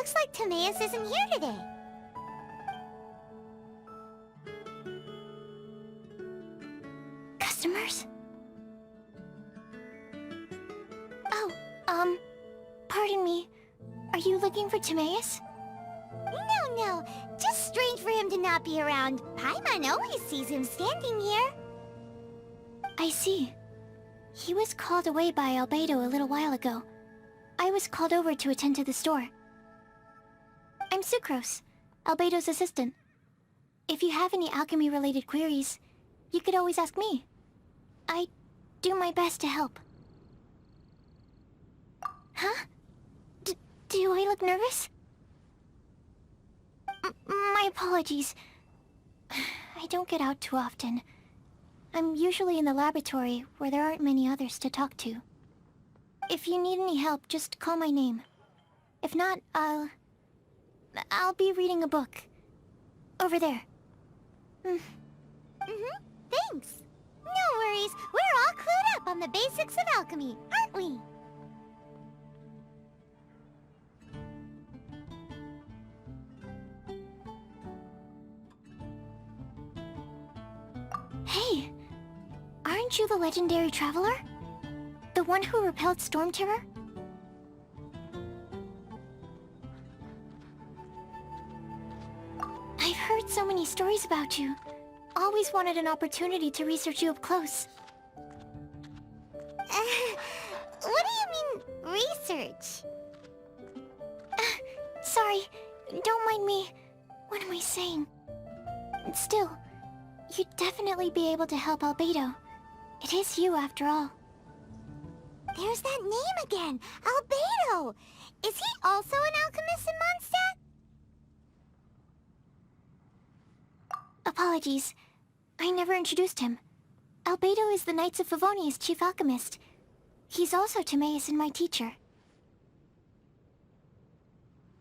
Looks like Timaeus isn't here today. Customers? Oh, pardon me. Are you looking for Timaeus? No. Just strange for him to not be around. Paimon always sees him standing here. I see. He was called away by Albedo a little while ago. I was called over to attend to the store. I'm Sucrose, Albedo's assistant. If you have any alchemy-related queries, you could always ask me. I do my best to help. Huh? Do I look nervous? My apologies. I don't get out too often. I'm usually in the laboratory, where there aren't many others to talk to. If you need any help, just call my name. If not, I'll be reading a book. Over there. Thanks. No worries. We're all clued up on the basics of alchemy, aren't we? Hey! Aren't you the legendary traveler? The one who repelled Storm Terror? I've heard so many stories about you. Always wanted an opportunity to research you up close. What do you mean, research? Sorry, don't mind me. What am I saying? Still, you'd definitely be able to help Albedo. It is you, after all. There's that name again! Albedo! Is he also an alchemist in Mondstadt? Apologies. I never introduced him. Albedo is the Knights of Favonia's chief alchemist. He's also Timaeus and my teacher.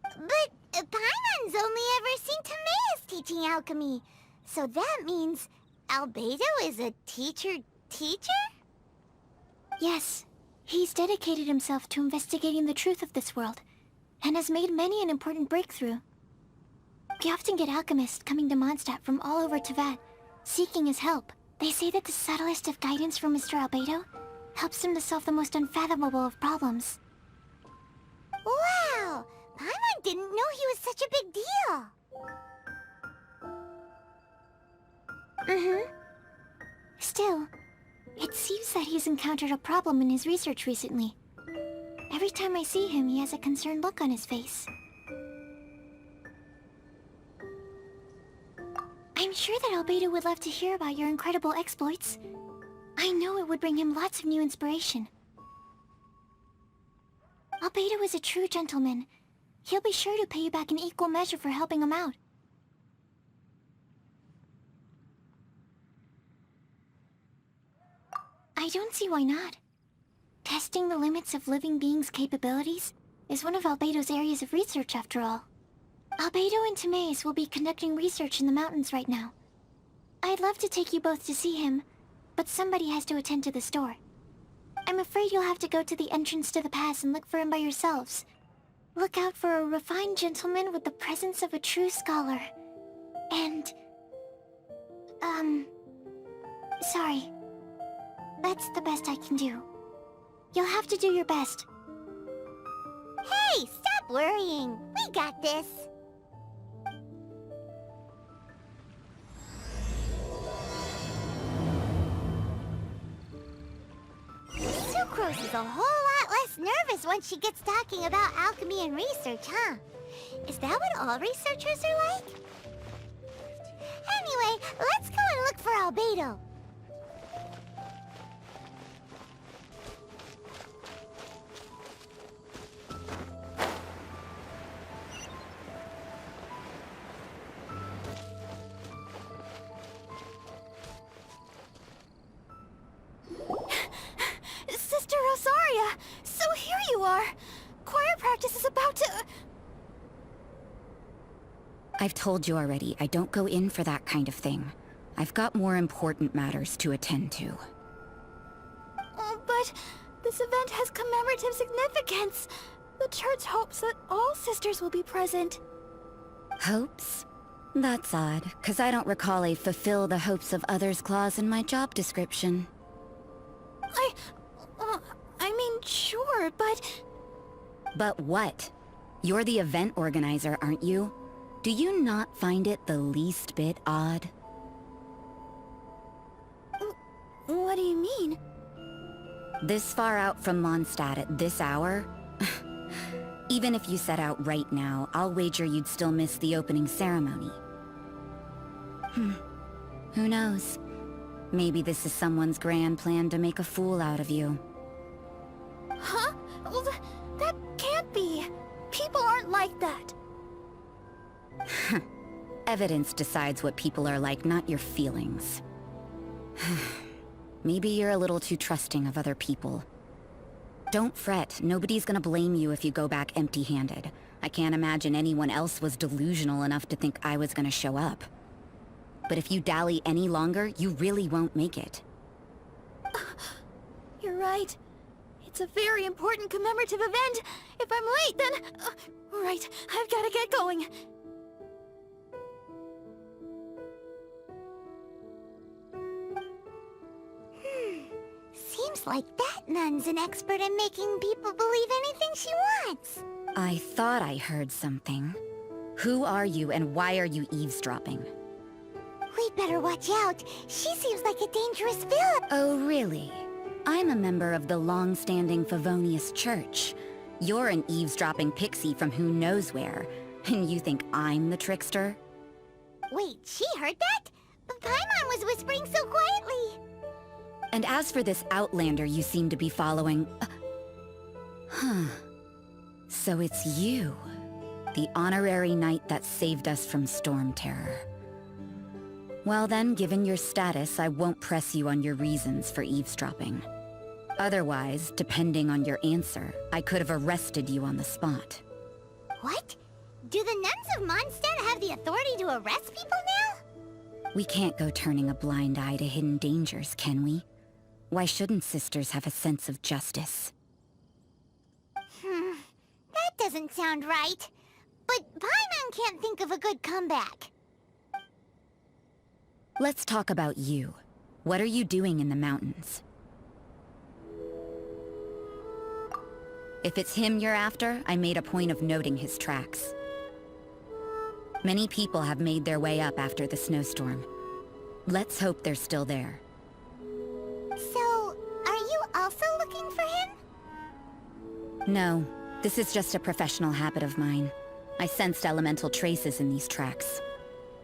But Paimon's only ever seen Timaeus teaching alchemy. So that means Albedo is a teacher? Yes. He's dedicated himself to investigating the truth of this world, and has made many an important breakthrough. We often get alchemists coming to Mondstadt from all over Teyvat, seeking his help. They say that the subtlest of guidance from Mr. Albedo helps him to solve the most unfathomable of problems. Wow! Paimon didn't know he was such a big deal! Still, it seems that he's encountered a problem in his research recently. Every time I see him, he has a concerned look on his face. I'm sure that Albedo would love to hear about your incredible exploits. I know it would bring him lots of new inspiration. Albedo is a true gentleman. He'll be sure to pay you back in equal measure for helping him out. I don't see why not. Testing the limits of living beings' capabilities is one of Albedo's areas of research, after all. Albedo and Timaeus will be conducting research in the mountains right now. I'd love to take you both to see him, but somebody has to attend to the store. I'm afraid you'll have to go to the entrance to the pass and look for him by yourselves. Look out for a refined gentleman with the presence of a true scholar. And... sorry. That's the best I can do. You'll have to do your best. Hey, stop worrying. We got this. Sucrose is a whole lot less nervous once she gets talking about alchemy and research, huh? Is that what all researchers are like? Anyway, let's go and look for Albedo. Sister Rosaria! So here you are! Choir practice is about to... I've told you already, I don't go in for that kind of thing. I've got more important matters to attend to. But this event has commemorative significance. The church hopes that all sisters will be present. Hopes? That's odd, because I don't recall a fulfill the hopes of others clause in my job description. I mean, sure, but... But what? You're the event organizer, aren't you? Do you not find it the least bit odd? What do you mean? This far out from Mondstadt at this hour? Even if you set out right now, I'll wager you'd still miss the opening ceremony. Who knows? Maybe this is someone's grand plan to make a fool out of you. Huh? Well, that can't be. People aren't like that. Evidence decides what people are like, not your feelings. Maybe you're a little too trusting of other people. Don't fret, nobody's gonna blame you if you go back empty-handed. I can't imagine anyone else was delusional enough to think I was gonna show up. But if you dally any longer, you really won't make it. You're right. It's a very important commemorative event. If I'm late, then... right, I've gotta get going. Seems like that nun's an expert in making people believe anything she wants. I thought I heard something. Who are you and why are you eavesdropping? We'd better watch out. She seems like a dangerous villain. Oh, really? I'm a member of the long-standing Favonius Church. You're an eavesdropping pixie from who knows where, and you think I'm the trickster? Wait, she heard that? But Paimon was whispering so quietly. And as for this outlander you seem to be following... So it's you. The honorary knight that saved us from Storm Terror. Well then, given your status, I won't press you on your reasons for eavesdropping. Otherwise, depending on your answer, I could have arrested you on the spot. What? Do the nuns of Mondstadt have the authority to arrest people now? We can't go turning a blind eye to hidden dangers, can we? Why shouldn't sisters have a sense of justice? That doesn't sound right. But Paimon can't think of a good comeback. Let's talk about you. What are you doing in the mountains? If it's him you're after, I made a point of noting his tracks. Many people have made their way up after the snowstorm. Let's hope they're still there. So, are you also looking for him? No, this is just a professional habit of mine. I sensed elemental traces in these tracks.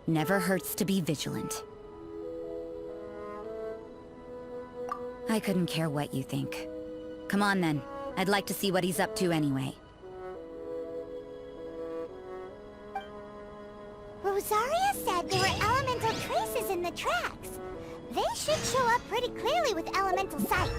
Never hurts to be vigilant. I couldn't care what you think. Come on then. I'd like to see what he's up to anyway. Rosaria said there were elemental traces in the tracks. They should show up pretty clearly with elemental sight.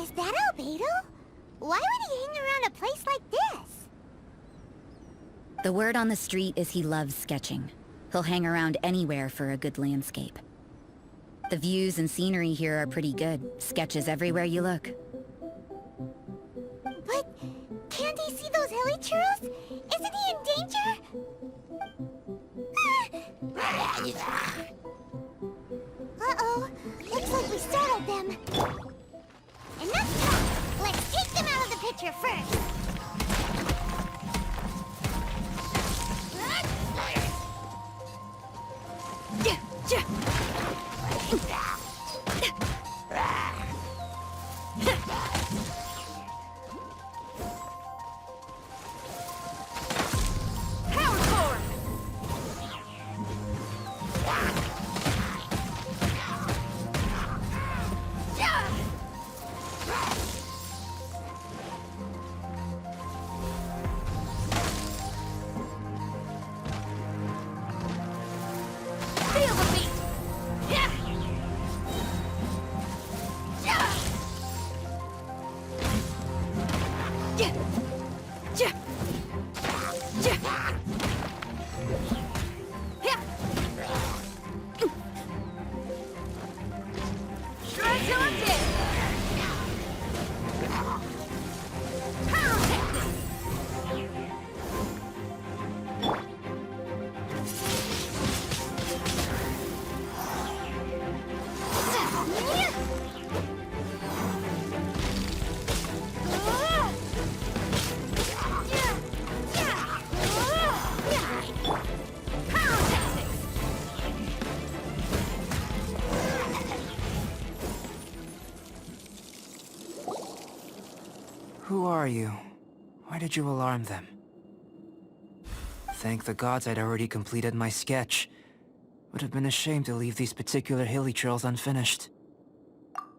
Is that Albedo? Why would he hang around a place like this? The word on the street is he loves sketching. He'll hang around anywhere for a good landscape. The views and scenery here are pretty good. Sketches everywhere you look. But can't he see those hilly churros? Isn't he in danger? Uh-oh. Looks like we startled them. Enough talk! Let's take them out of the picture first! Feel the beat! Yeah! Yeah! Yeah! Yeah! Yeah! Yeah! Try till I'm dead! Power technique! Who are you? Why did you alarm them? Thank the gods I'd already completed my sketch. Would have been a shame to leave these particular hilly trails unfinished.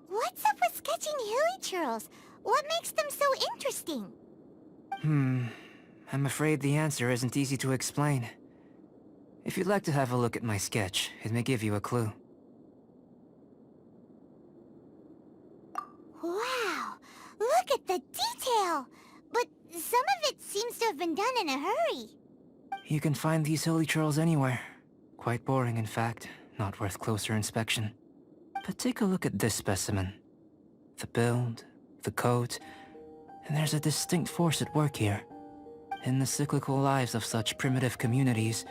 What's up with sketching hilly churls? What makes them so interesting? I'm afraid the answer isn't easy to explain. If you'd like to have a look at my sketch, it may give you a clue. Wow! Look at the detail! But some of it seems to have been done in a hurry. You can find these hilly trails anywhere. Quite boring, in fact. Not worth closer inspection. But take a look at this specimen. The build, the coat, and there's a distinct force at work here. In the cyclical lives of such primitive communities,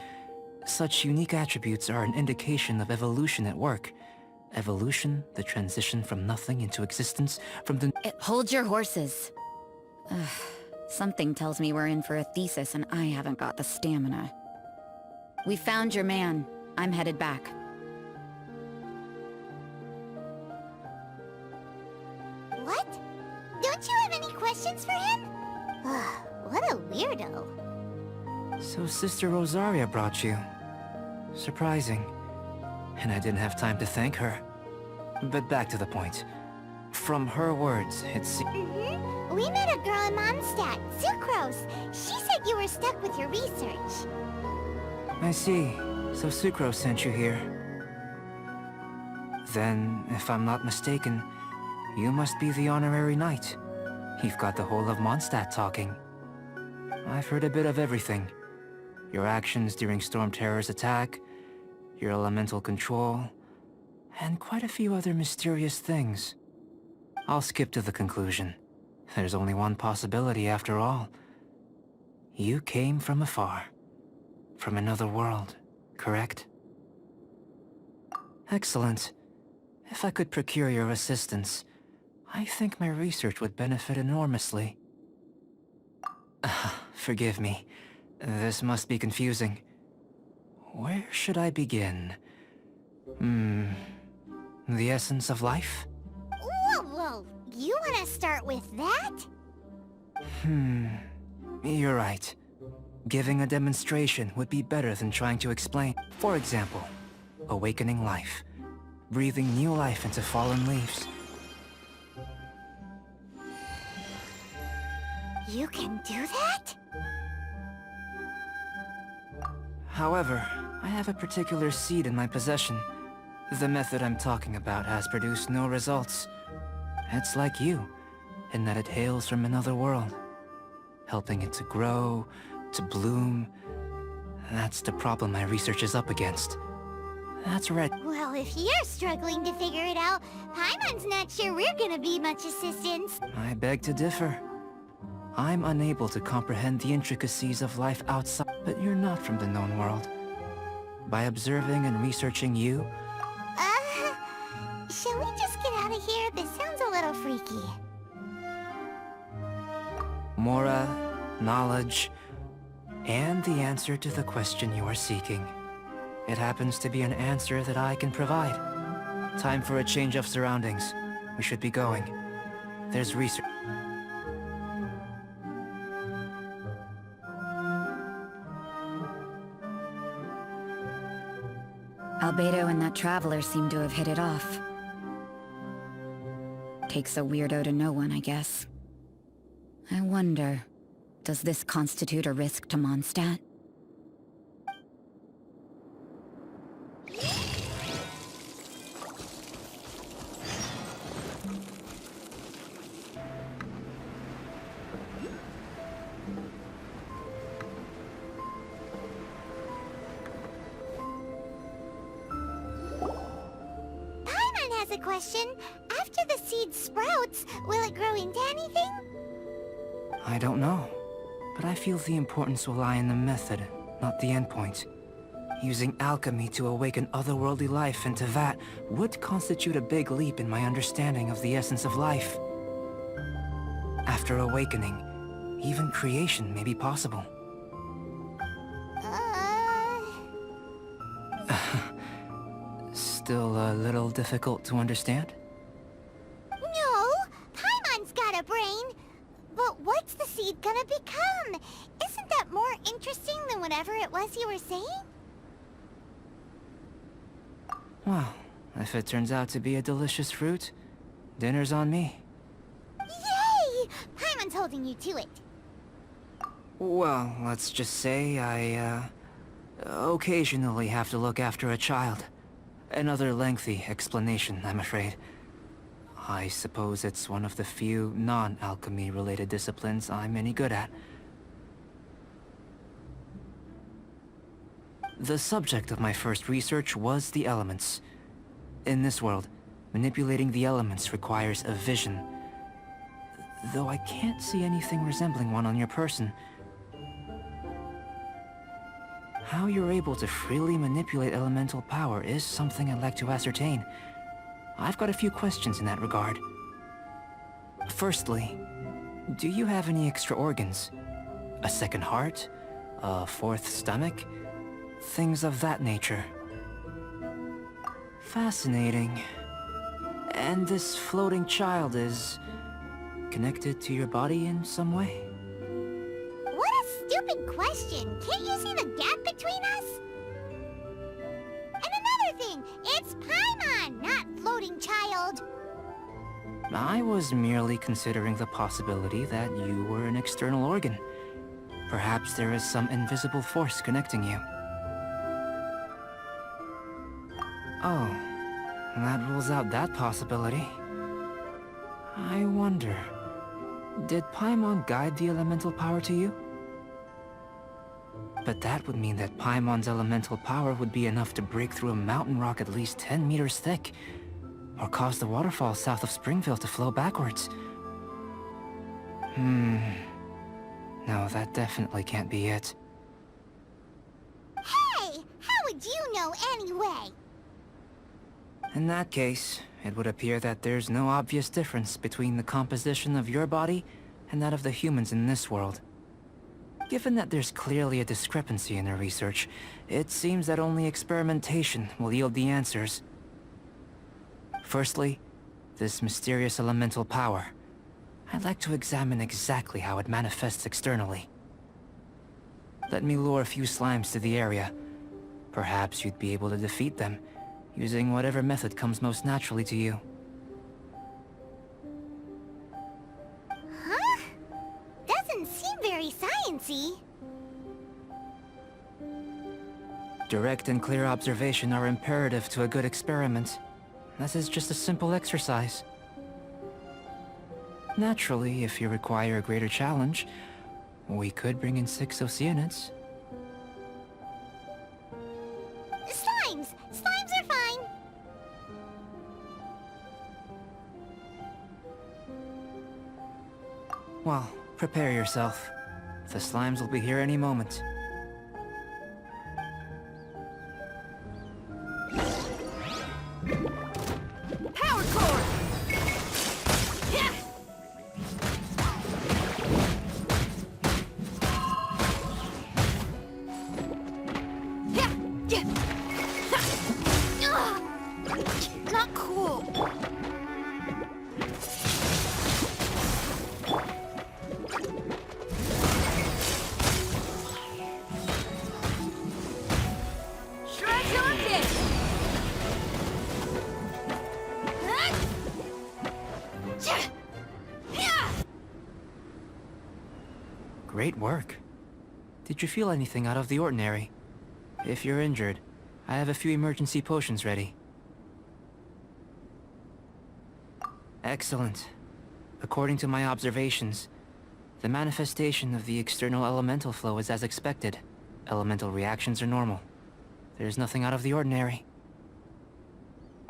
such unique attributes are an indication of evolution at work. Evolution, the transition from nothing into existence, from the... Hold your horses. Ugh, something tells me we're in for a thesis and I haven't got the stamina. We found your man. I'm headed back. What? Don't you have any questions for him? What a weirdo. So Sister Rosaria brought you. Surprising. And I didn't have time to thank her. But back to the point. From her words, it's... We met a girl in Mondstadt, Sucrose. She said you were stuck with your research. I see. So Sucrose sent you here. Then, if I'm not mistaken, you must be the honorary knight. You've got the whole of Mondstadt talking. I've heard a bit of everything. Your actions during Storm Terror's attack, your elemental control, and quite a few other mysterious things. I'll skip to the conclusion. There's only one possibility after all. You came from afar. From another world, correct? Excellent. If I could procure your assistance, I think my research would benefit enormously. Forgive me. This must be confusing. Where should I begin? The essence of life? Whoa! You want to start with that? You're right. Giving a demonstration would be better than trying to explain. For example, awakening life. Breathing new life into fallen leaves. You can do that? However, I have a particular seed in my possession. The method I'm talking about has produced no results. It's like you, in that it hails from another world. Helping it to grow, to bloom. That's the problem my research is up against. That's right. Well, if you're struggling to figure it out, Paimon's not sure we're gonna be much assistance. I beg to differ. I'm unable to comprehend the intricacies of life outside, but you're not from the known world. By observing and researching you... Shall we just get out of here? This sounds a little freaky. Mora, knowledge, and the answer to the question you are seeking. It happens to be an answer that I can provide. Time for a change of surroundings. We should be going. There's research. Albedo and that traveler seem to have hit it off. Takes a weirdo to know one, I guess. I wonder, does this constitute a risk to Mondstadt? has a question. After the seed sprouts, will it grow into anything? I don't know, but I feel the importance will lie in the method, not the endpoint. Using alchemy to awaken otherworldly life into that would constitute a big leap in my understanding of the essence of life. After awakening, even creation may be possible. Still a little difficult to understand? No, Paimon's got a brain. But what's the seed gonna become? Isn't that more interesting than whatever it was you were saying? Well, if it turns out to be a delicious fruit, dinner's on me. Yay! Paimon's holding you to it. Well, let's just say I, occasionally have to look after a child. Another lengthy explanation, I'm afraid. I suppose it's one of the few non-alchemy related disciplines I'm any good at. The subject of my first research was the elements. In this world, manipulating the elements requires a vision. Though I can't see anything resembling one on your person. How you're able to freely manipulate elemental power is something I'd like to ascertain. I've got a few questions in that regard. Firstly, do you have any extra organs? A second heart? A fourth stomach? Things of that nature. Fascinating. And this floating child is connected to your body in some way? What a stupid question! Can't you see the gap between us? And another thing, it's Paimon, not floating child. I was merely considering the possibility that you were an external organ. Perhaps there is some invisible force connecting you. Oh, that rules out that possibility. I wonder, did Paimon guide the elemental power to you? But that would mean that Paimon's elemental power would be enough to break through a mountain rock at least 10 meters thick, or cause the waterfall south of Springville to flow backwards. No, that definitely can't be it. Hey, how would you know anyway? In that case, it would appear that there's no obvious difference between the composition of your body and that of the humans in this world. Given that there's clearly a discrepancy in their research, it seems that only experimentation will yield the answers. Firstly, this mysterious elemental power. I'd like to examine exactly how it manifests externally. Let me lure a few slimes to the area. Perhaps you'd be able to defeat them, using whatever method comes most naturally to you. Huh? Doesn't seem very sciencey. Direct and clear observation are imperative to a good experiment. This is just a simple exercise. Naturally, if you require a greater challenge, we could bring in 6 Oceanids. Slimes! Slimes are fine! Well, prepare yourself. The slimes will be here any moment. Power core! Yeah! Yeah! Yeah! Ha! Ugh! Not cool. Great work. Did you feel anything out of the ordinary? If you're injured, I have a few emergency potions ready. Excellent. According to my observations, the manifestation of the external elemental flow is as expected. Elemental reactions are normal. There's nothing out of the ordinary.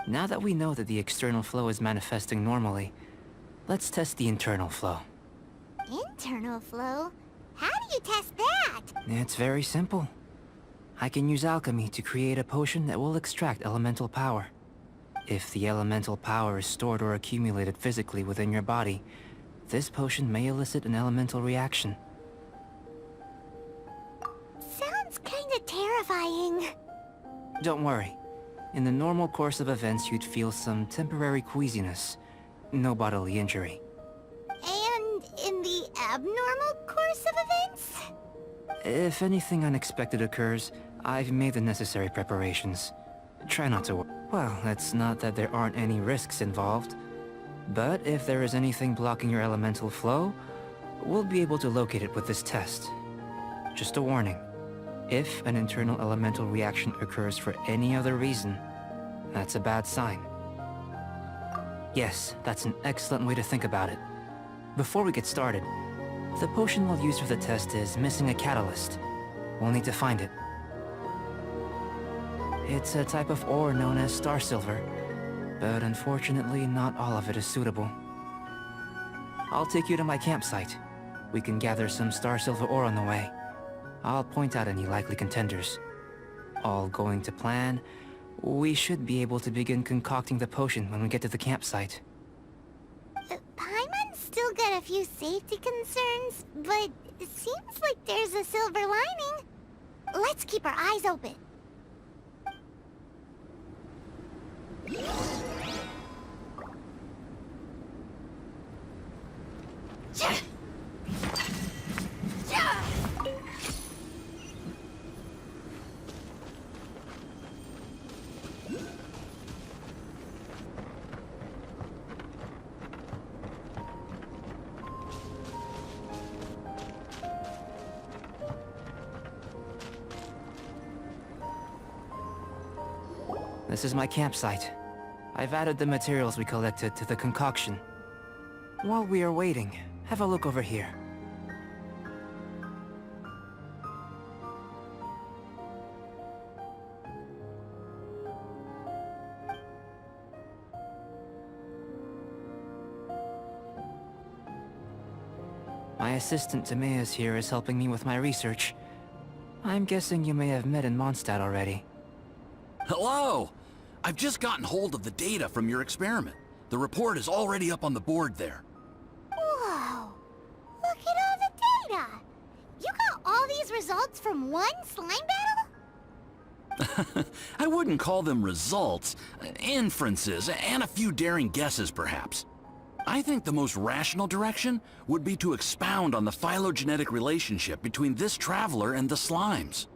Now that we know that the external flow is manifesting normally, let's test the internal flow. Internal flow? How do you test that? It's very simple. I can use alchemy to create a potion that will extract elemental power. If the elemental power is stored or accumulated physically within your body, this potion may elicit an elemental reaction. Sounds kinda terrifying. Don't worry. In the normal course of events, you'd feel some temporary queasiness. No bodily injury. And in the abnormal course of events? If anything unexpected occurs, I've made the necessary preparations. Try not to worry. Well, it's not that there aren't any risks involved. But if there is anything blocking your elemental flow, we'll be able to locate it with this test. Just a warning. If an internal elemental reaction occurs for any other reason, that's a bad sign. Yes, that's an excellent way to think about it. Before we get started, the potion we'll use for the test is missing a catalyst. We'll need to find it. It's a type of ore known as star silver, but unfortunately not all of it is suitable. I'll take you to my campsite. We can gather some star silver ore on the way. I'll point out any likely contenders. All going to plan, we should be able to begin concocting the potion when we get to the campsite. Paimon's still got a few safety concerns, but it seems like there's a silver lining. Let's keep our eyes open. This is my campsite. I've added the materials we collected to the concoction. While we are waiting, have a look over here. My assistant Timaeus here is helping me with my research. I'm guessing you may have met in Mondstadt already. Hello! I've just gotten hold of the data from your experiment. The report is already up on the board there. Whoa! Look at all the data! You got all these results from one slime battle? I wouldn't call them results, inferences, and a few daring guesses perhaps. I think the most rational direction would be to expound on the phylogenetic relationship between this traveler and the slimes.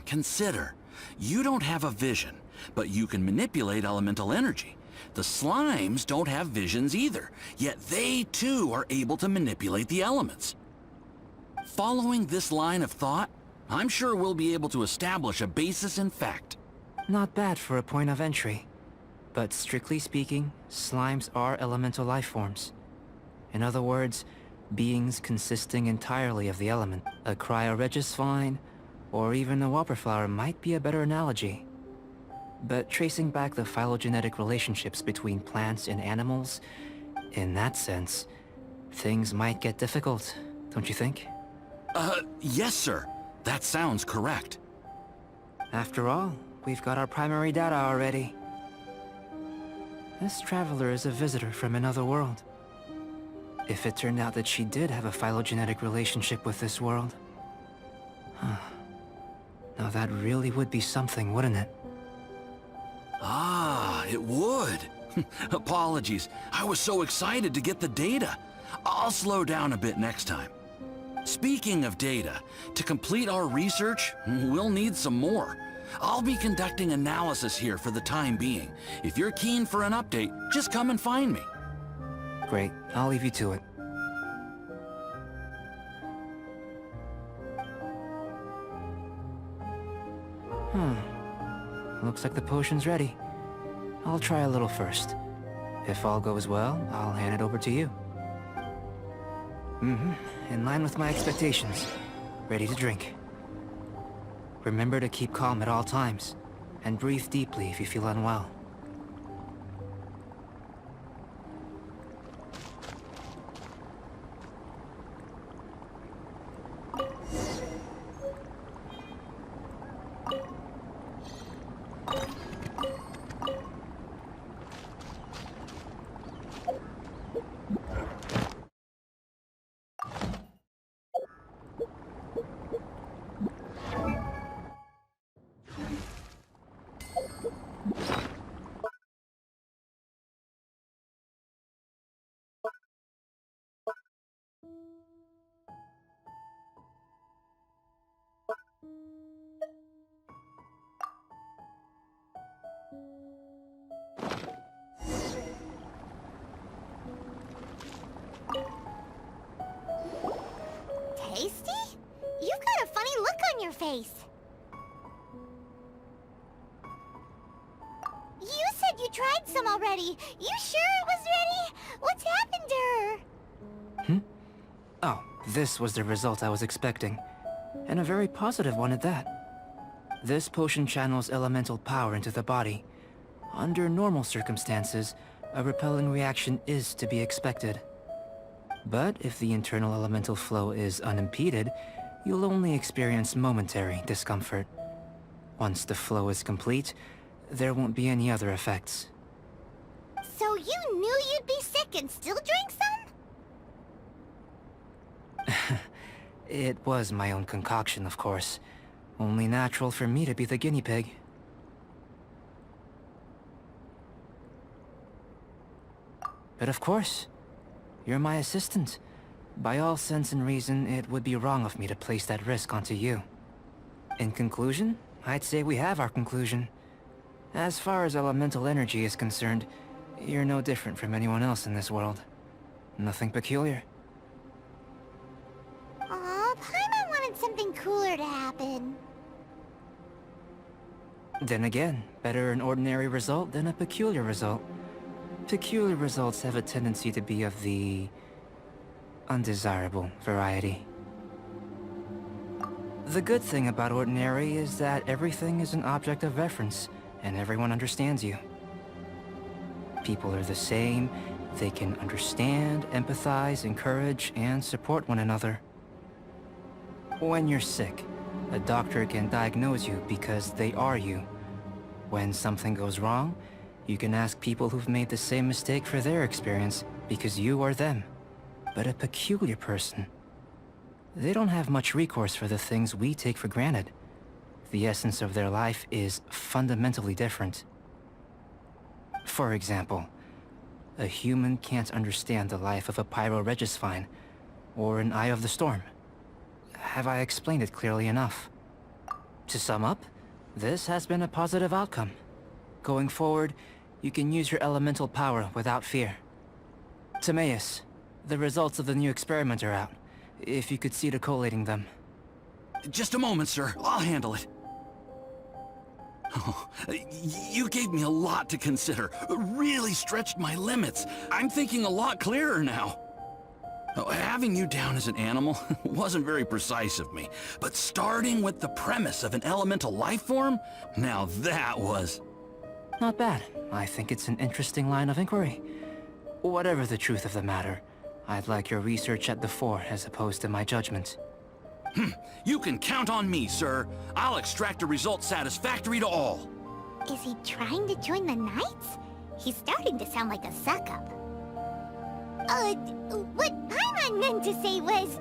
Consider. You don't have a vision, but you can manipulate elemental energy. The slimes don't have visions either, yet they too are able to manipulate the elements. Following this line of thought, I'm sure we'll be able to establish a basis in fact. Not bad for a point of entry. But strictly speaking, slimes are elemental life forms. In other words, beings consisting entirely of the element. A cryoregis vine, or even a wildflower might be a better analogy. But tracing back the phylogenetic relationships between plants and animals, in that sense, things might get difficult, don't you think? Yes, sir. That sounds correct. After all, we've got our primary data already. This traveler is a visitor from another world. If it turned out that she did have a phylogenetic relationship with this world... Now that really would be something, wouldn't it? Ah, it would. Apologies. I was so excited to get the data. I'll slow down a bit next time. Speaking of data, to complete our research, we'll need some more. I'll be conducting analysis here for the time being. If you're keen for an update, just come and find me. Great, I'll leave you to it. Looks like the potion's ready. I'll try a little first. If all goes well, I'll hand it over to you. In line with my expectations. Ready to drink. Remember to keep calm at all times, and breathe deeply if you feel unwell. Tasty? You've got a funny look on your face. You said you tried some already. You sure it was ready? What's happened to her? Oh, this was the result I was expecting. And a very positive one at that. This potion channels elemental power into the body. Under normal circumstances, a repelling reaction is to be expected. But if the internal elemental flow is unimpeded, you'll only experience momentary discomfort. Once the flow is complete, there won't be any other effects. So you knew you'd be sick and still drank some? It was my own concoction, of course. Only natural for me to be the guinea pig. But of course, you're my assistant. By all sense and reason, it would be wrong of me to place that risk onto you. In conclusion, I'd say we have our conclusion. As far as elemental energy is concerned, you're no different from anyone else in this world. Nothing peculiar. Aw, Paimon wanted something cooler to happen. Then again, better an ordinary result than a peculiar result. Peculiar results have a tendency to be of the undesirable variety. The good thing about ordinary is that everything is an object of reference, and everyone understands you. People are the same, they can understand, empathize, encourage, and support one another. When you're sick, a doctor can diagnose you because they are you. When something goes wrong, you can ask people who've made the same mistake for their experience because you are them. But a peculiar person, they don't have much recourse for the things we take for granted. The essence of their life is fundamentally different. For example, a human can't understand the life of a Pyro-Regisvine or an Eye of the Storm. Have I explained it clearly enough? To sum up, this has been a positive outcome. Going forward, you can use your elemental power without fear. Timaeus, the results of the new experiment are out. If you could see to collating them. Just a moment, sir. I'll handle it. Oh, you gave me a lot to consider. Really stretched my limits. I'm thinking a lot clearer now. Oh, having you down as an animal wasn't very precise of me, but starting with the premise of an elemental life form, now that was... Not bad. I think it's an interesting line of inquiry. Whatever the truth of the matter, I'd like your research at the fore as opposed to my judgment. You can count on me, sir. I'll extract a result satisfactory to all. Is he trying to join the Knights? He's starting to sound like a suck-up. What Paimon meant to say was,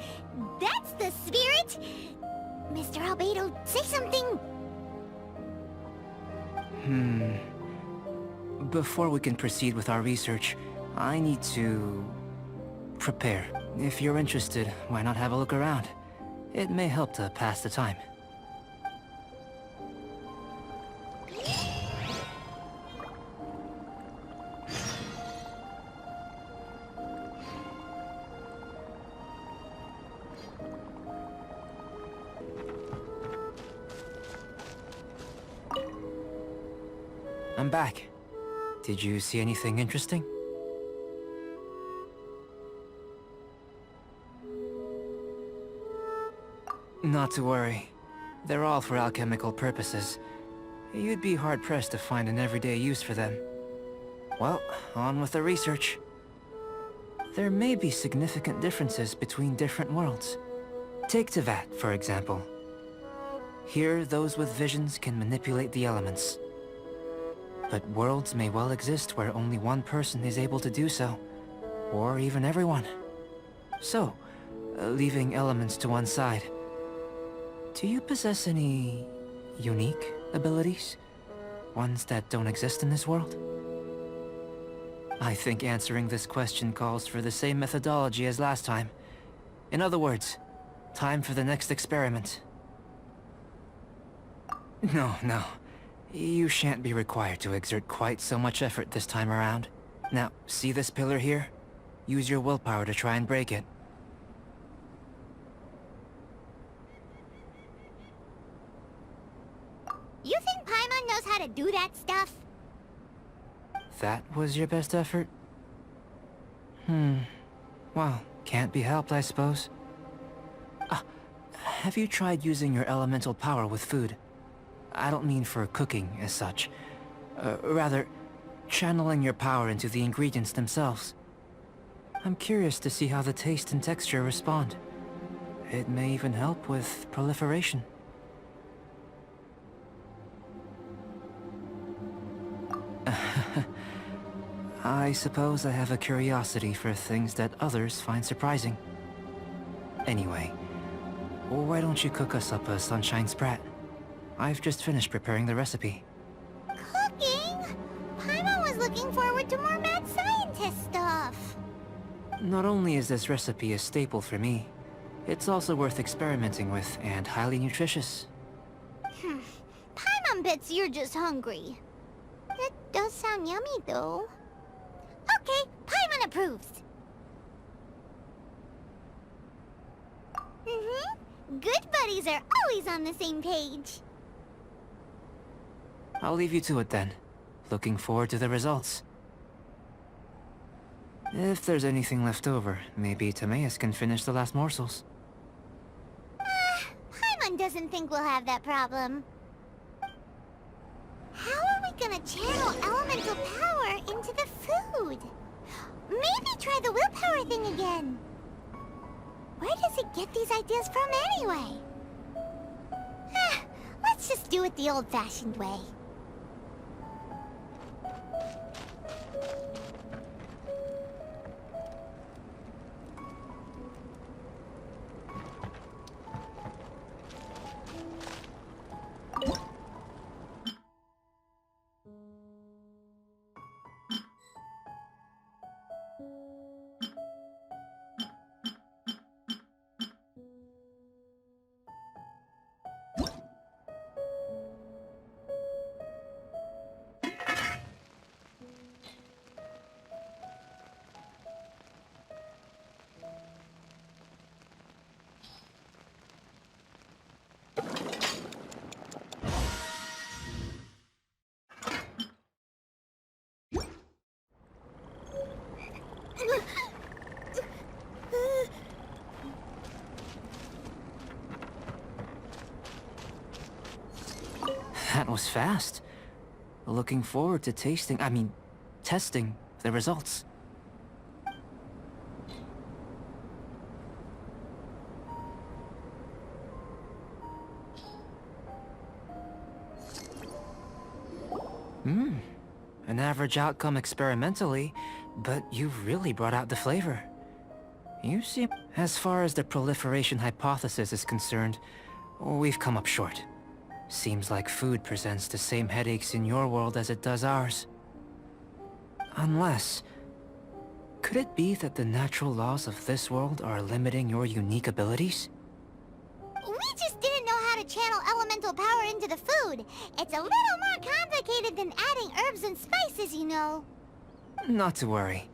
that's the spirit! Mr. Albedo, say something! Before we can proceed with our research, I need to... prepare. If you're interested, why not have a look around? It may help to pass the time. I'm back. Did you see anything interesting? Not to worry. They're all for alchemical purposes. You'd be hard-pressed to find an everyday use for them. Well, on with the research. There may be significant differences between different worlds. Take Tevat, for example. Here, those with visions can manipulate the elements. But worlds may well exist where only one person is able to do so. Or even everyone. So, leaving elements to one side. Do you possess any unique abilities? Ones that don't exist in this world? I think answering this question calls for the same methodology as last time. In other words, time for the next experiment. No. You shan't be required to exert quite so much effort this time around. Now, see this pillar here? Use your willpower to try and break it. You think Paimon knows how to do that stuff? That was your best effort? Well, can't be helped, I suppose. Have you tried using your elemental power with food? I don't mean for cooking, as such. Rather, channeling your power into the ingredients themselves. I'm curious to see how the taste and texture respond. It may even help with proliferation. I suppose I have a curiosity for things that others find surprising. Anyway, why don't you cook us up a sunshine sprat? I've just finished preparing the recipe. Cooking? Paimon was looking forward to more mad scientist stuff. Not only is this recipe a staple for me, it's also worth experimenting with and highly nutritious. Paimon bets you're just hungry. It does sound yummy, though. Okay, Paimon approves. Good buddies are always on the same page. I'll leave you to it then. Looking forward to the results. If there's anything left over, maybe Timaeus can finish the last morsels. Paimon doesn't think we'll have that problem. How are we gonna channel elemental power into the food? Maybe try the willpower thing again. Where does it get these ideas from anyway? Let's just do it the old-fashioned way. That was fast. Looking forward to testing the results. An average outcome experimentally, but you've really brought out the flavor. You seem... As far as the proliferation hypothesis is concerned, we've come up short. Seems like food presents the same headaches in your world as it does ours. Unless... Could it be that the natural laws of this world are limiting your unique abilities? We just didn't know how to channel elemental power into the food. It's a little more complicated than adding herbs and spices, you know. Not to worry.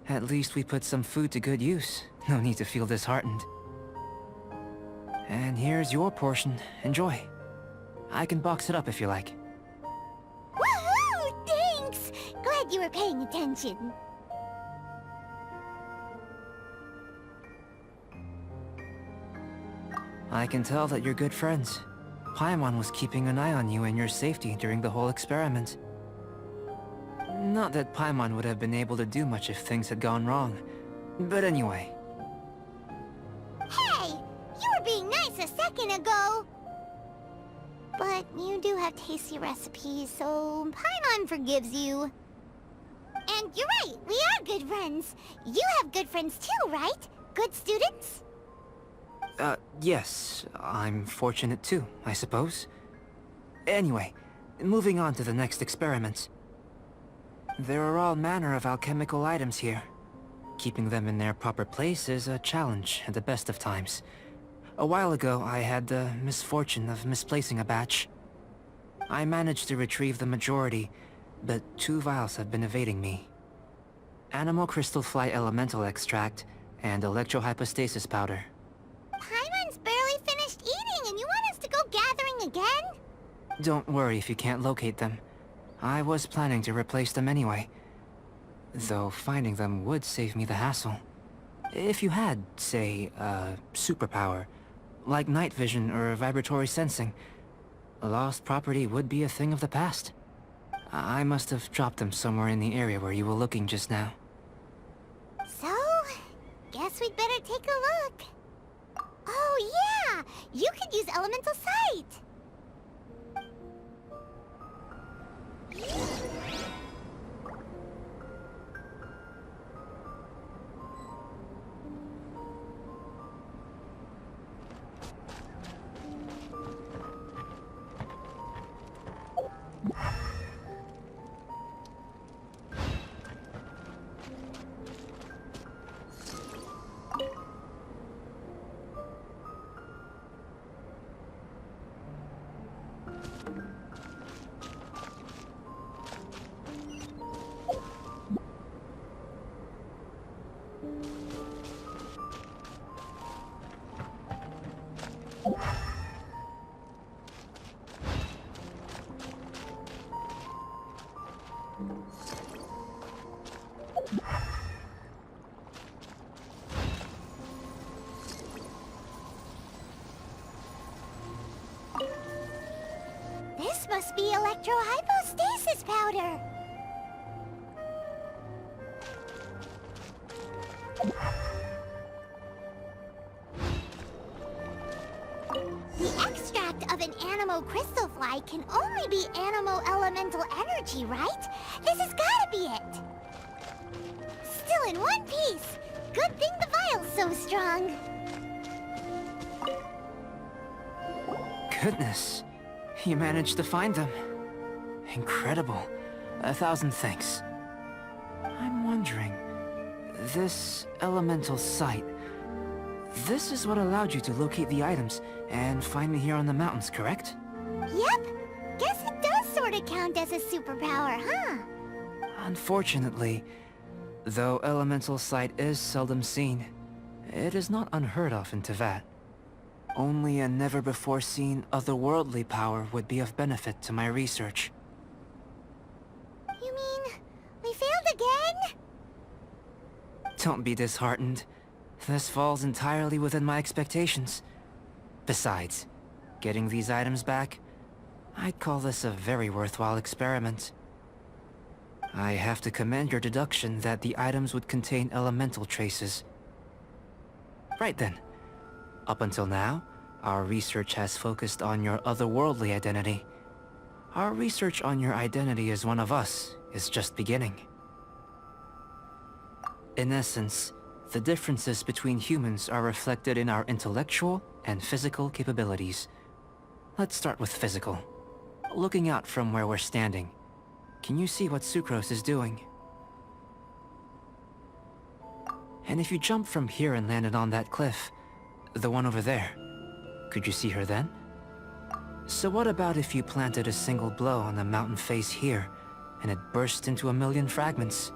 At least we put some food to good use. No need to feel disheartened. And here's your portion. Enjoy. I can box it up if you like. Woohoo! Thanks! Glad you were paying attention. I can tell that you're good friends. Paimon was keeping an eye on you and your safety during the whole experiment. Not that Paimon would have been able to do much if things had gone wrong. But anyway. Hey! You were being nice a second ago! But you do have tasty recipes, so Paimon forgives you. And you're right, we are good friends. You have good friends too, right? Good students? Yes. I'm fortunate too, I suppose. Anyway, moving on to the next experiment. There are all manner of alchemical items here. Keeping them in their proper place is a challenge at the best of times. A while ago, I had the misfortune of misplacing a batch. I managed to retrieve the majority, but 2 vials have been evading me. Animal crystal fly elemental extract and electrohypostasis powder. Paimon's barely finished eating and you want us to go gathering again? Don't worry if you can't locate them. I was planning to replace them anyway. Though finding them would save me the hassle. If you had, say, a superpower, like night vision or vibratory sensing, lost property would be a thing of the past. I must have dropped them somewhere in the area where you were looking just now. So, guess we'd better take a look. Oh yeah! You could use elemental sight! This must be electrohypostasis powder! The extract of an animal crystal fly can only be animal elemental energy, right? This has gotta be it! Still in one piece! Good thing the vial's so strong! Goodness. You managed to find them. Incredible. 1,000 thanks. I'm wondering, this elemental sight, this is what allowed you to locate the items and find me here on the mountains, correct? Yep! Guess it does sorta count as a superpower, huh? Unfortunately, though elemental sight is seldom seen, it is not unheard of in Teyvat. Only a never-before-seen otherworldly power would be of benefit to my research. You mean, we failed again? Don't be disheartened. This falls entirely within my expectations. Besides, getting these items back, I'd call this a very worthwhile experiment. I have to commend your deduction that the items would contain elemental traces. Right then. Up until now, our research has focused on your otherworldly identity. Our research on your identity as one of us is just beginning. In essence, the differences between humans are reflected in our intellectual and physical capabilities. Let's start with physical. Looking out from where we're standing, can you see what Sucrose is doing? And if you jump from here and landed on that cliff, the one over there, could you see her then? So what about if you planted a single blow on the mountain face here, and it burst into 1,000,000 fragments?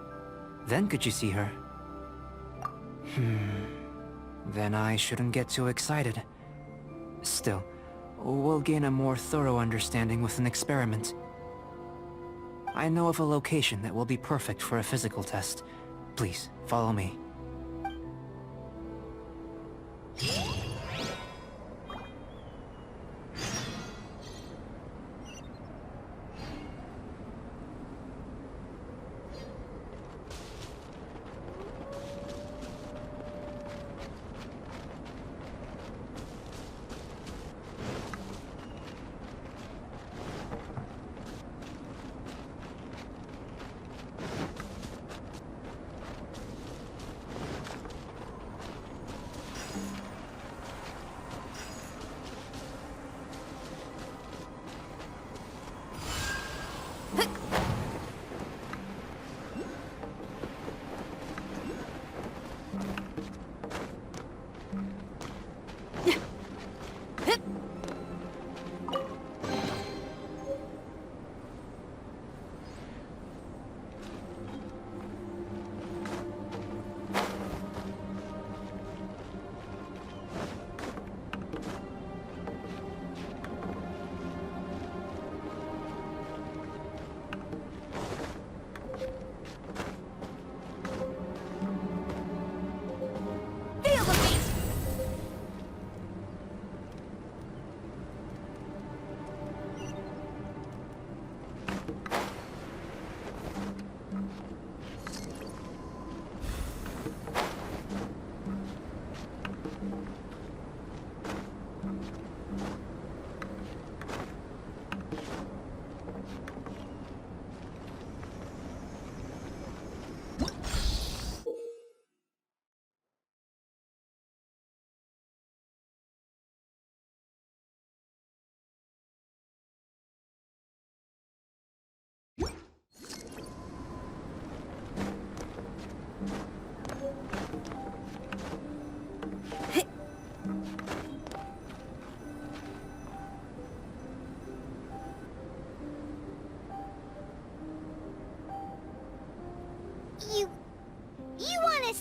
Then could you see her? Then I shouldn't get too excited. Still, we'll gain a more thorough understanding with an experiment. I know of a location that will be perfect for a physical test. Please, follow me.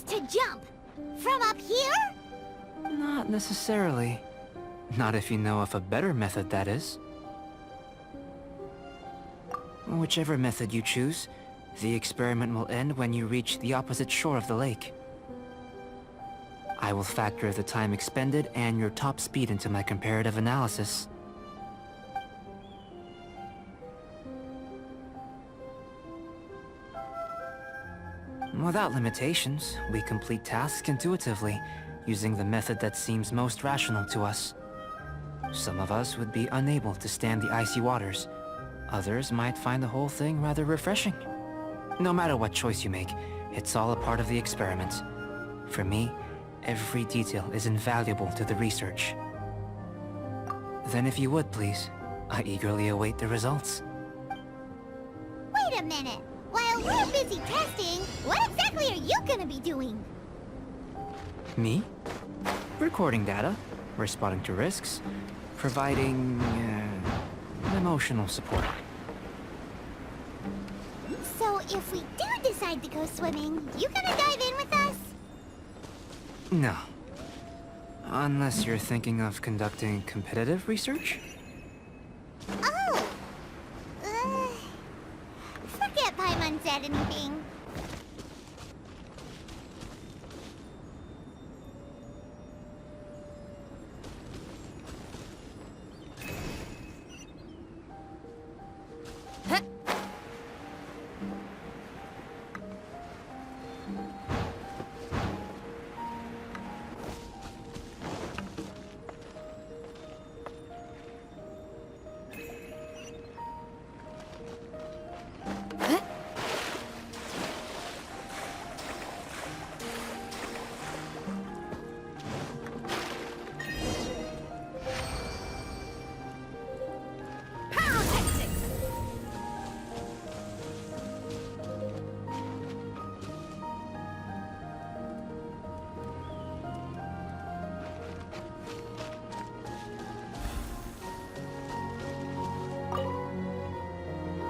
to jump? From up here? Not necessarily. Not if you know of a better method, that is. Whichever method you choose, the experiment will end when you reach the opposite shore of the lake. I will factor the time expended and your top speed into my comparative analysis. Without limitations, we complete tasks intuitively, using the method that seems most rational to us. Some of us would be unable to stand the icy waters. Others might find the whole thing rather refreshing. No matter what choice you make, it's all a part of the experiment. For me, every detail is invaluable to the research. Then if you would, please, I eagerly await the results. Wait a minute. While we're busy testing, what exactly are you gonna be doing? Me? Recording data, responding to risks, providing emotional support. So if we do decide to go swimming, you gonna dive in with us? No. Unless you're thinking of conducting competitive research? Oh! Forget Paimon said anything.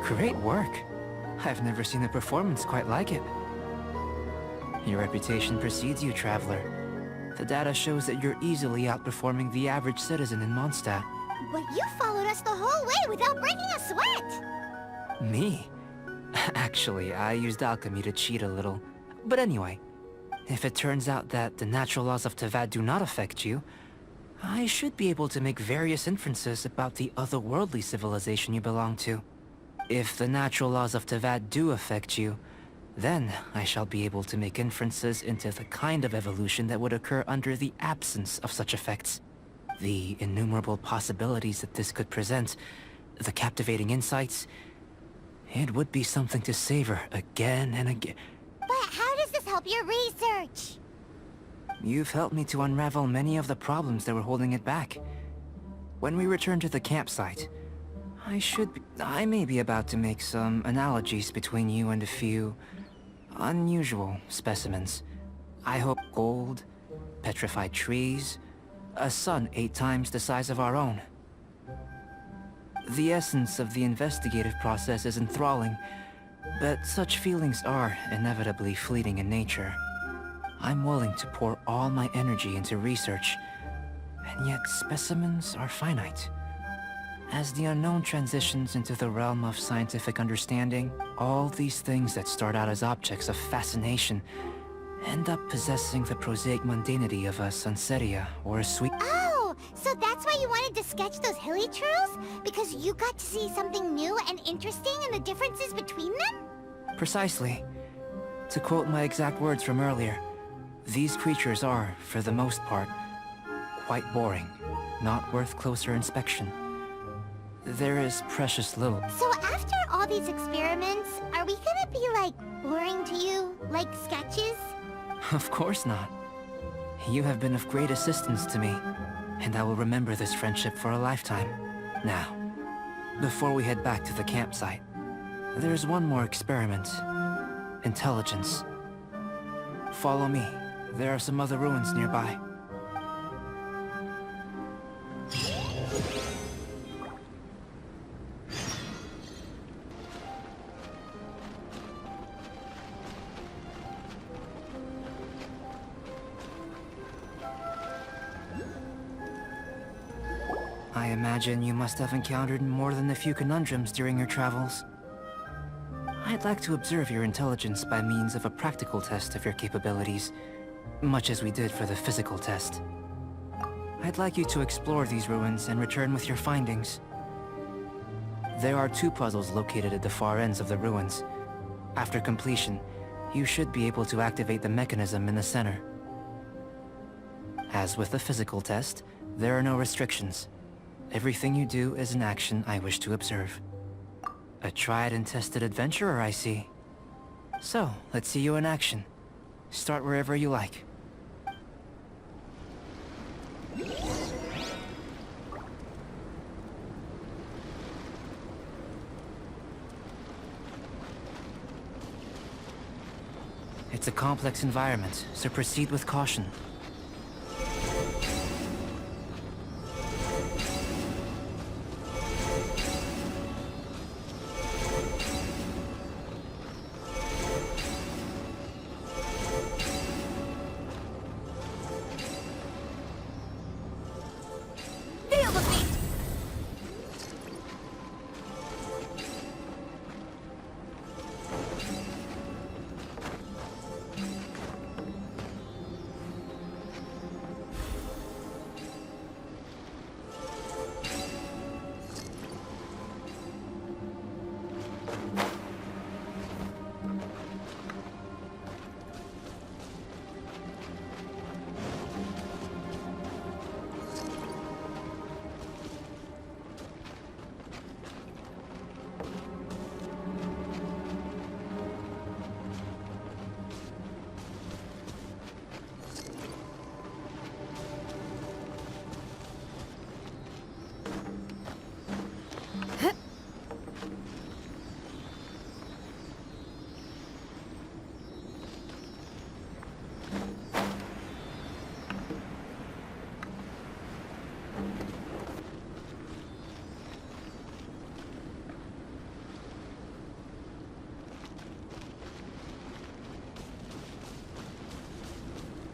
Great work. I've never seen a performance quite like it. Your reputation precedes you, Traveler. The data shows that you're easily outperforming the average citizen in Mondstadt. But you followed us the whole way without breaking a sweat! Me? Actually, I used alchemy to cheat a little. But anyway, if it turns out that the natural laws of Tevat do not affect you, I should be able to make various inferences about the otherworldly civilization you belong to. If the natural laws of Tevat do affect you, then I shall be able to make inferences into the kind of evolution that would occur under the absence of such effects. The innumerable possibilities that this could present, the captivating insights, it would be something to savor again and again. But how does this help your research? You've helped me to unravel many of the problems that were holding it back. When we return to the campsite, I may be about to make some analogies between you and a few unusual specimens. I hope gold, petrified trees, a sun 8 times the size of our own. The essence of the investigative process is enthralling, but such feelings are inevitably fleeting in nature. I'm willing to pour all my energy into research, and yet specimens are finite. As the unknown transitions into the realm of scientific understanding, all these things that start out as objects of fascination end up possessing the prosaic mundanity of a Sunsetia or a sweet... Oh, so that's why you wanted to sketch those hilly trails? Because you got to see something new and interesting and the differences between them? Precisely. To quote my exact words from earlier, these creatures are, for the most part, quite boring, not worth closer inspection. There is precious little. So after all these experiments, are we gonna be, like, boring to you? Like sketches? Of course not. You have been of great assistance to me, and I will remember this friendship for a lifetime. Now, before we head back to the campsite, there's one more experiment. Intelligence. Follow me. There are some other ruins nearby. imagine you must have encountered more than a few conundrums during your travels. I'd like to observe your intelligence by means of a practical test of your capabilities, much as we did for the physical test. I'd like you to explore these ruins and return with your findings. There are 2 puzzles located at the far ends of the ruins. After completion, you should be able to activate the mechanism in the center. As with the physical test, there are no restrictions. Everything you do is an action I wish to observe. A tried and tested adventurer, I see. So, let's see you in action. Start wherever you like. It's a complex environment, so proceed with caution. Feel the beat!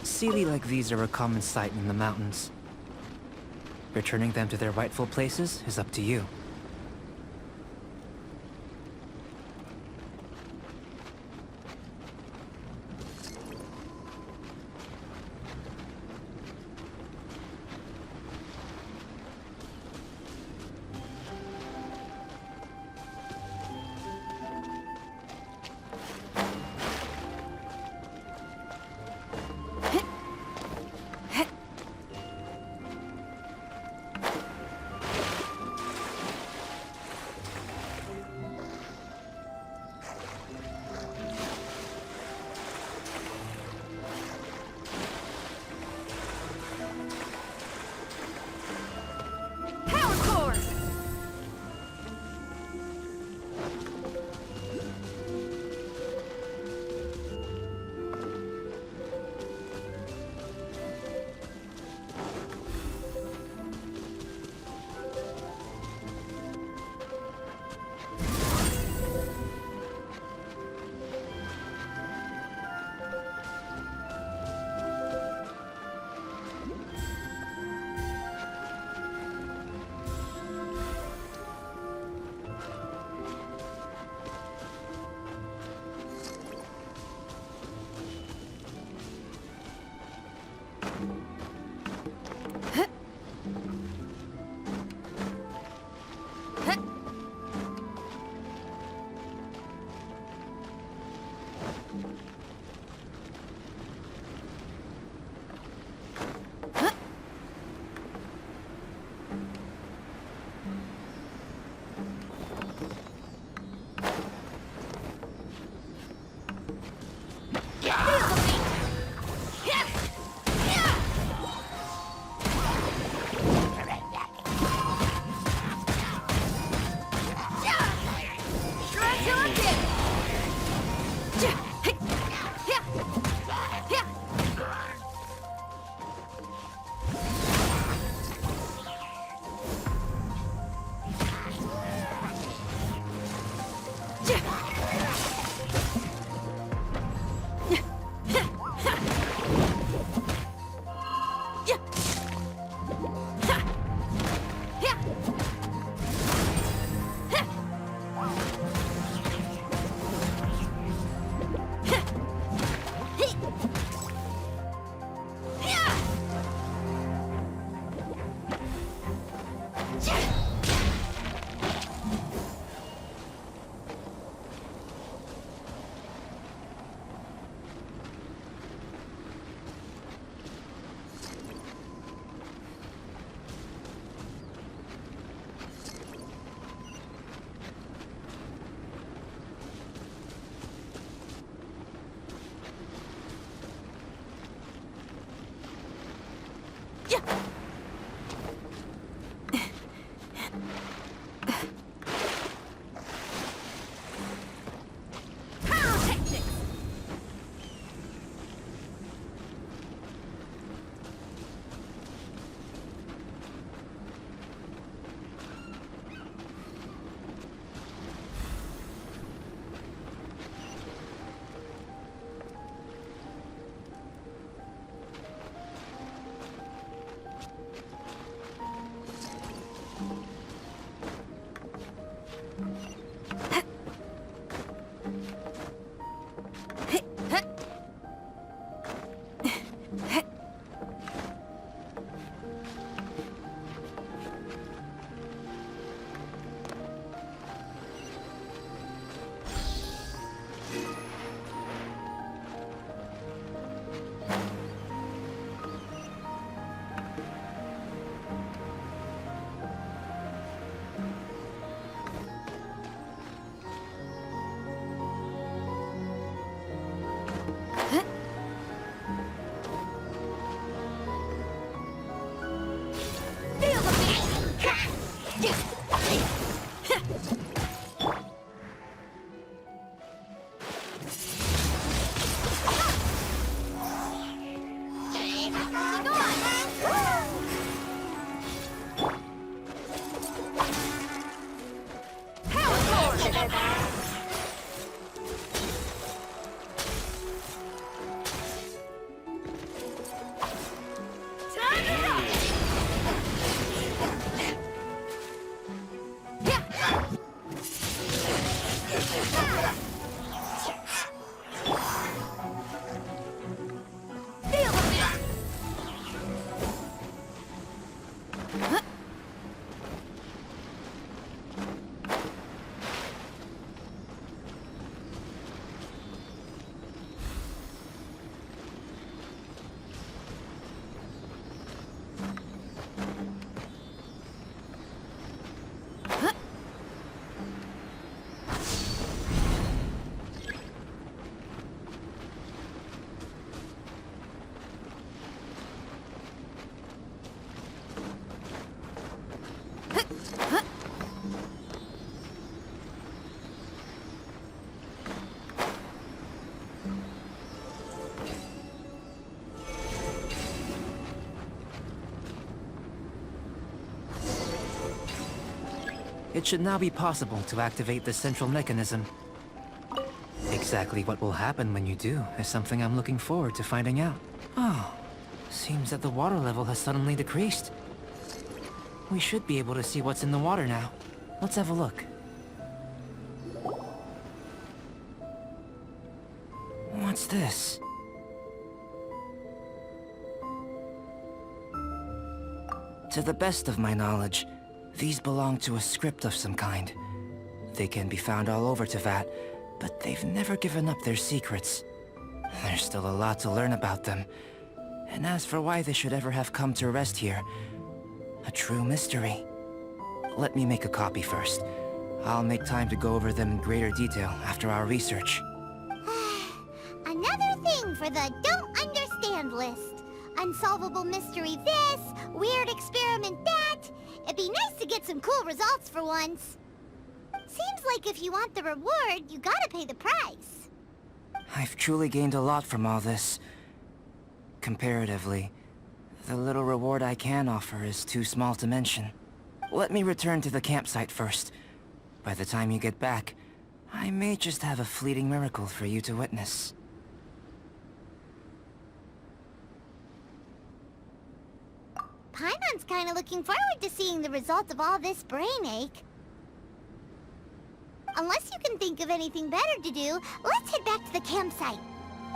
Sealy like these are a common sight in the mountains. Returning them to their rightful places is up to you. It should now be possible to activate the central mechanism. Exactly what will happen when you do is something I'm looking forward to finding out. Oh, seems that the water level has suddenly decreased. We should be able to see what's in the water now. Let's have a look. What's this? To the best of my knowledge, these belong to a script of some kind. They can be found all over Teyvat, but they've never given up their secrets. There's still a lot to learn about them. And as for why they should ever have come to rest here, a true mystery. Let me make a copy first. I'll make time to go over them in greater detail after our research. Another thing for the don't understand list. Unsolvable mystery this, weird experiment that. It'd be nice to get some cool results for once. Seems like if you want the reward, you gotta pay the price. I've truly gained a lot from all this. Comparatively, the little reward I can offer is too small to mention. Let me return to the campsite first. By the time you get back, I may just have a fleeting miracle for you to witness. Paimon's kinda looking forward to seeing the result of all this brain ache. Unless you can think of anything better to do, let's head back to the campsite.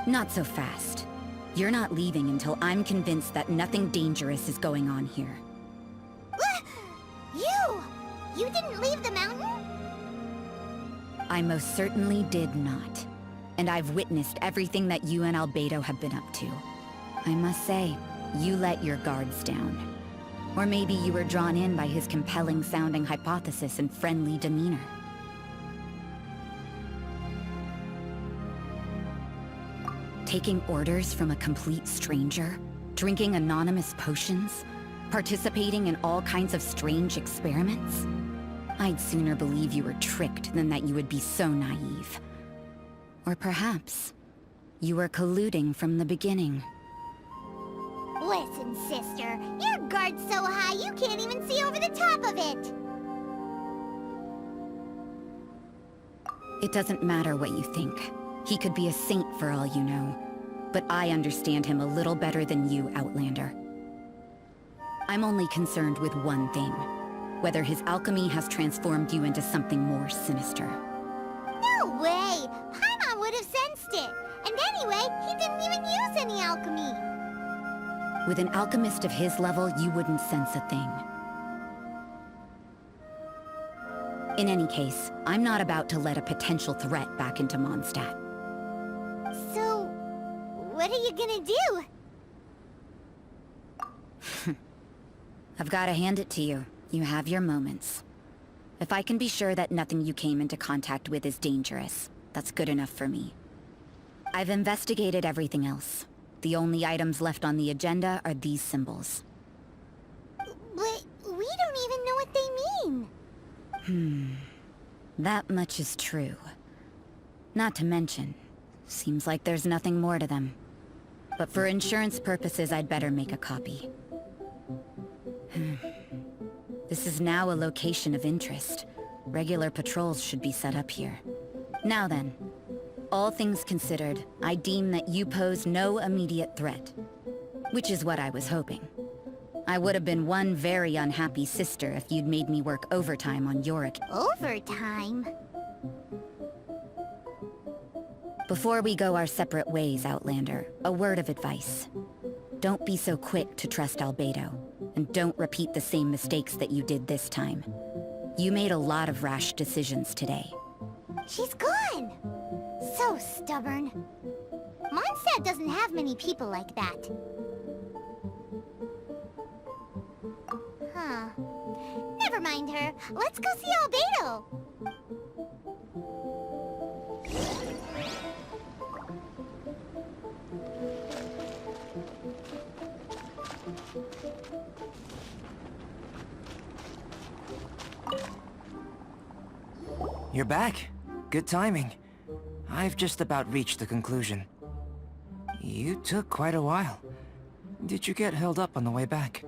Not so fast. You're not leaving until I'm convinced that nothing dangerous is going on here. You didn't leave the mountain? I most certainly did not. And I've witnessed everything that you and Albedo have been up to. I must say, you let your guards down. Or maybe you were drawn in by his compelling-sounding hypothesis and friendly demeanor. Taking orders from a complete stranger? Drinking anonymous potions? Participating in all kinds of strange experiments? I'd sooner believe you were tricked than that you would be so naive. Or perhaps, you were colluding from the beginning. Listen, sister, your guard's so high you can't even see over the top of it. It doesn't matter what you think. He could be a saint for all you know. But I understand him a little better than you, Outlander. I'm only concerned with one thing. Whether his alchemy has transformed you into something more sinister. No way! Paimon would have sensed it. And anyway, he didn't even use any alchemy. With an alchemist of his level, you wouldn't sense a thing. In any case, I'm not about to let a potential threat back into Mondstadt. So, what are you gonna do? I've gotta hand it to you. You have your moments. If I can be sure that nothing you came into contact with is dangerous, that's good enough for me. I've investigated everything else. The only items left on the agenda are these symbols. But we don't even know what they mean. That much is true. Not to mention, seems like there's nothing more to them. But for insurance purposes, I'd better make a copy. This is now a location of interest. Regular patrols should be set up here. Now then, all things considered, I deem that you pose no immediate threat. Which is what I was hoping. I would have been one very unhappy sister if you'd made me work overtime on your account. Overtime? Before we go our separate ways, Outlander, a word of advice. Don't be so quick to trust Albedo, and don't repeat the same mistakes that you did this time. You made a lot of rash decisions today. She's gone! So stubborn. Mondstadt doesn't have many people like that. Huh. Never mind her. Let's go see Albedo! You're back. Good timing. I've just about reached the conclusion. You took quite a while. Did you get held up on the way back?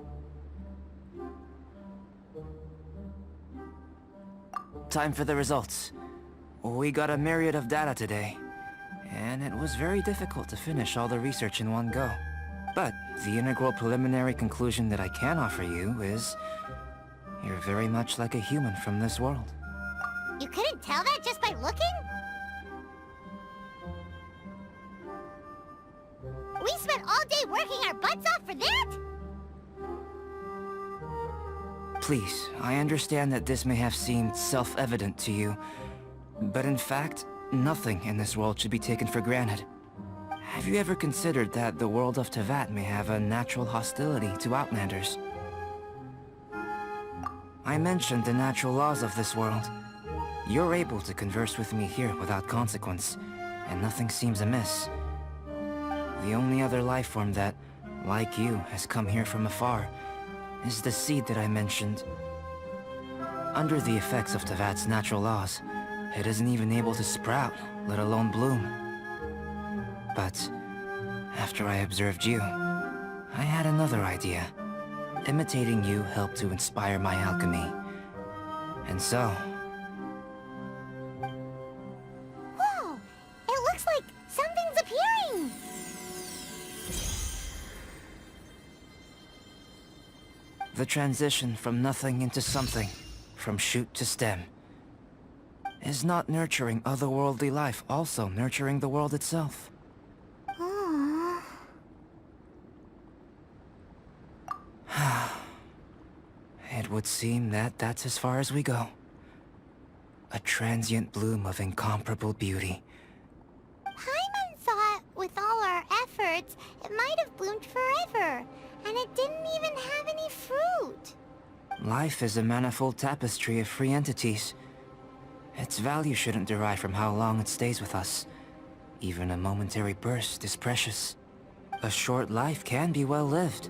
Time for the results. We got a myriad of data today, and it was very difficult to finish all the research in one go. But the integral preliminary conclusion that I can offer you is... you're very much like a human from this world. You couldn't tell that just by looking? We spent all day working our butts off for that? Please, I understand that this may have seemed self-evident to you, but in fact, nothing in this world should be taken for granted. Have you ever considered that the world of Teyvat may have a natural hostility to Outlanders? I mentioned the natural laws of this world. You're able to converse with me here without consequence, and nothing seems amiss. The only other life form that, like you, has come here from afar is the seed that I mentioned. Under the effects of Teyvat's natural laws, it isn't even able to sprout, let alone bloom. But after I observed you, I had another idea. Imitating you helped to inspire my alchemy. And so... Whoa! It looks like something's appearing! the transition from nothing into something, from shoot to stem. Is not nurturing otherworldly life also nurturing the world itself? Aww. It would seem that that's as far as we go. A transient bloom of incomparable beauty. Paimon thought with all our efforts, it might have bloomed forever, and it didn't even have any fruit. Life is a manifold tapestry of free entities. Its value shouldn't derive from how long it stays with us. Even a momentary burst is precious. A short life can be well lived.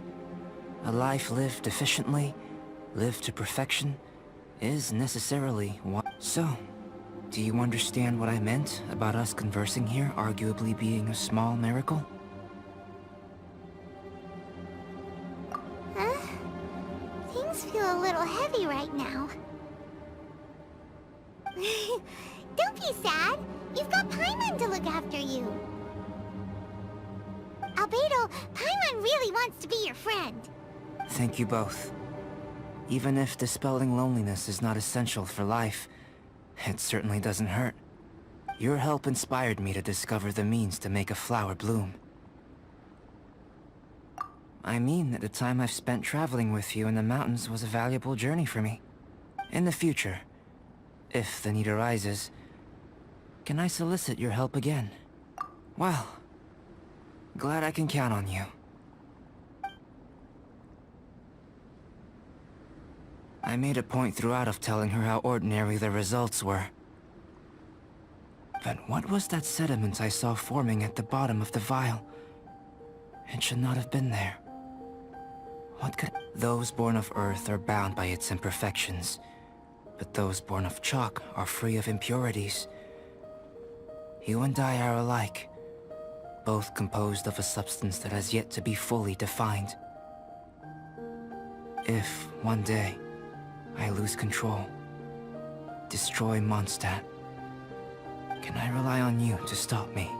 A life lived efficiently, lived to perfection, is necessarily one. So, do you understand what I meant about us conversing here arguably being a small miracle? Huh? Things feel a little heavy right now. Don't be sad. You've got Paimon to look after you. Albedo, Paimon really wants to be your friend. Thank you both. Even if dispelling loneliness is not essential for life, it certainly doesn't hurt. Your help inspired me to discover the means to make a flower bloom. I mean that the time I've spent traveling with you in the mountains was a valuable journey for me. In the future, if the need arises, can I solicit your help again? Well, glad I can count on you. I made a point throughout of telling her how ordinary the results were. But what was that sediment I saw forming at the bottom of the vial? It should not have been there. What could... Those born of Earth are bound by its imperfections, but those born of chalk are free of impurities. You and I are alike, both composed of a substance that has yet to be fully defined. If, one day, I lose control, destroy Mondstadt, can I rely on you to stop me?